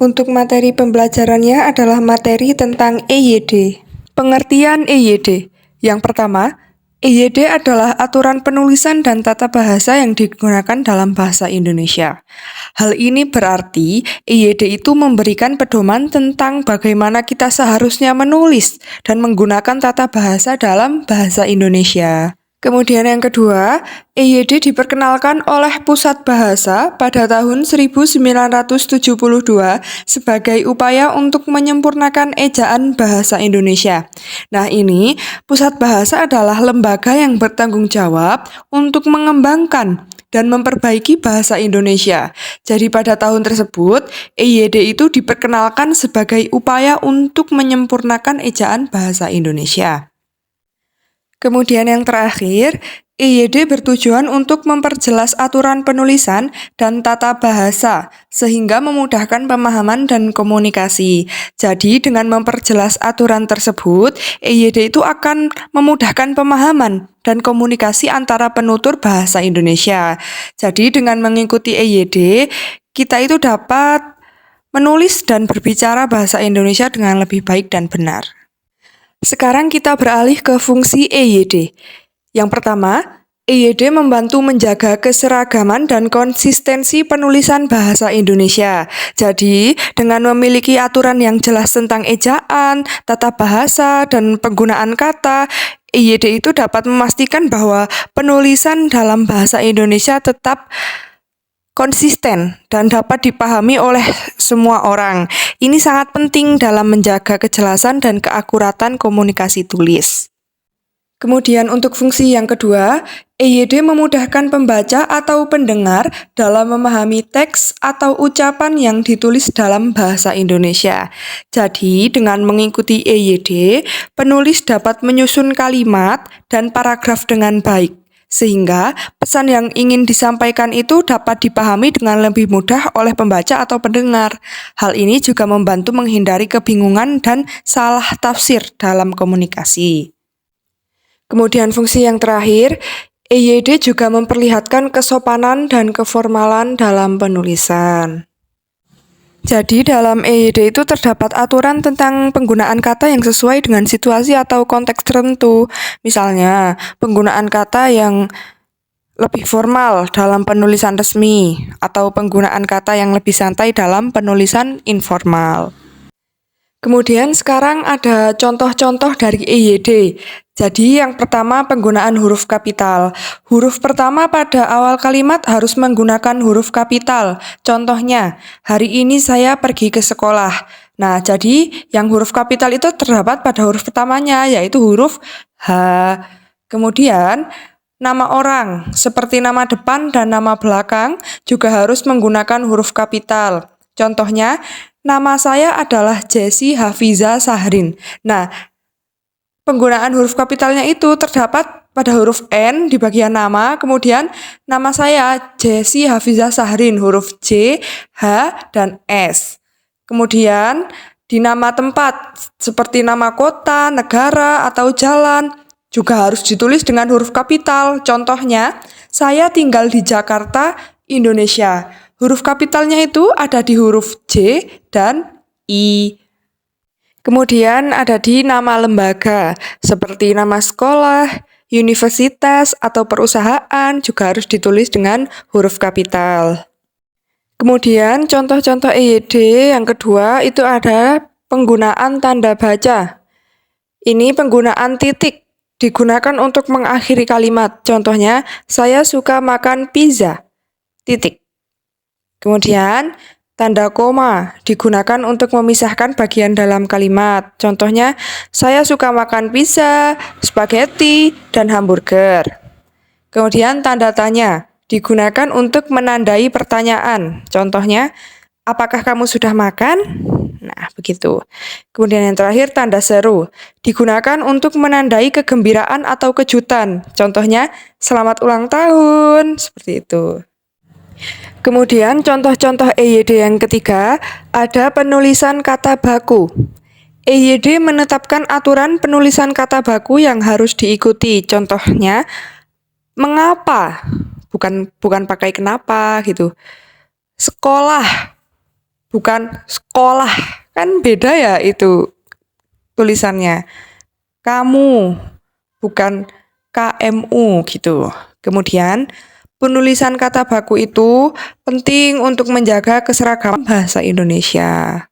Untuk materi pembelajarannya adalah materi tentang EYD. Pengertian EYD. Yang pertama, EYD adalah aturan penulisan dan tata bahasa yang digunakan dalam bahasa Indonesia. Hal ini berarti EYD itu memberikan pedoman tentang bagaimana kita seharusnya menulis dan menggunakan tata bahasa dalam bahasa Indonesia. Kemudian yang kedua, EYD diperkenalkan oleh Pusat Bahasa pada tahun 1972 sebagai upaya untuk menyempurnakan ejaan bahasa Indonesia. Nah ini, Pusat Bahasa adalah lembaga yang bertanggung jawab untuk mengembangkan dan memperbaiki bahasa Indonesia. Jadi pada tahun tersebut, EYD itu diperkenalkan sebagai upaya untuk menyempurnakan ejaan bahasa Indonesia. Kemudian yang terakhir, EYD bertujuan untuk memperjelas aturan penulisan dan tata bahasa, sehingga memudahkan pemahaman dan komunikasi. Jadi dengan memperjelas aturan tersebut, EYD itu akan memudahkan pemahaman dan komunikasi antara penutur bahasa Indonesia. Jadi dengan mengikuti EYD, kita itu dapat menulis dan berbicara bahasa Indonesia dengan lebih baik dan benar. Sekarang kita beralih ke fungsi EYD. Yang pertama, EYD membantu menjaga keseragaman dan konsistensi penulisan bahasa Indonesia. Jadi, dengan memiliki aturan yang jelas tentang ejaan, tata bahasa, dan penggunaan kata, EYD itu dapat memastikan bahwa penulisan dalam bahasa Indonesia tetap konsisten dan dapat dipahami oleh semua orang. Ini sangat penting dalam menjaga kejelasan dan keakuratan komunikasi tulis. Kemudian untuk fungsi yang kedua, EYD memudahkan pembaca atau pendengar dalam memahami teks atau ucapan yang ditulis dalam bahasa Indonesia. Jadi, dengan mengikuti EYD, penulis dapat menyusun kalimat dan paragraf dengan baik, sehingga pesan yang ingin disampaikan itu dapat dipahami dengan lebih mudah oleh pembaca atau pendengar. Hal ini juga membantu menghindari kebingungan dan salah tafsir dalam komunikasi. Kemudian fungsi yang terakhir, EYD juga memperlihatkan kesopanan dan keformalan dalam penulisan. Jadi dalam EYD itu terdapat aturan tentang penggunaan kata yang sesuai dengan situasi atau konteks tertentu. Misalnya, penggunaan kata yang lebih formal dalam penulisan resmi atau penggunaan kata yang lebih santai dalam penulisan informal. Kemudian sekarang ada contoh-contoh dari EYD. Jadi yang pertama penggunaan huruf kapital. Huruf pertama pada awal kalimat harus menggunakan huruf kapital. Contohnya, hari ini saya pergi ke sekolah. Nah, jadi yang huruf kapital itu terdapat pada huruf pertamanya, yaitu huruf H. Kemudian, nama orang, seperti nama depan dan nama belakang, juga harus menggunakan huruf kapital. Contohnya, nama saya adalah Jessi Hafiza Sahrin. Nah, penggunaan huruf kapitalnya itu terdapat pada huruf N di bagian nama, kemudian nama saya Jessi Hafiza Sahrin, huruf J, H, dan S. Kemudian di nama tempat, seperti nama kota, negara, atau jalan, juga harus ditulis dengan huruf kapital. Contohnya, saya tinggal di Jakarta, Indonesia. Huruf kapitalnya itu ada di huruf J dan I. Kemudian ada di nama lembaga, seperti nama sekolah, universitas, atau perusahaan juga harus ditulis dengan huruf kapital. Kemudian contoh-contoh EYD yang kedua itu ada penggunaan tanda baca. Ini penggunaan titik digunakan untuk mengakhiri kalimat. Contohnya, saya suka makan pizza. Titik. Kemudian, tanda koma digunakan untuk memisahkan bagian dalam kalimat. Contohnya, saya suka makan pizza, spaghetti, dan hamburger. Kemudian, tanda tanya digunakan untuk menandai pertanyaan. Contohnya, apakah kamu sudah makan? Nah, begitu. Kemudian yang terakhir, tanda seru digunakan untuk menandai kegembiraan atau kejutan. Contohnya, selamat ulang tahun, seperti itu. Kemudian contoh-contoh EYD yang ketiga, ada penulisan kata baku. EYD menetapkan aturan penulisan kata baku yang harus diikuti. Contohnya, mengapa? Bukan pakai kenapa gitu. Sekolah. bukan sekolah. Kan beda ya itu tulisannya. Kamu, bukan KMU gitu. Kemudian, penulisan kata baku itu penting untuk menjaga keseragaman bahasa Indonesia.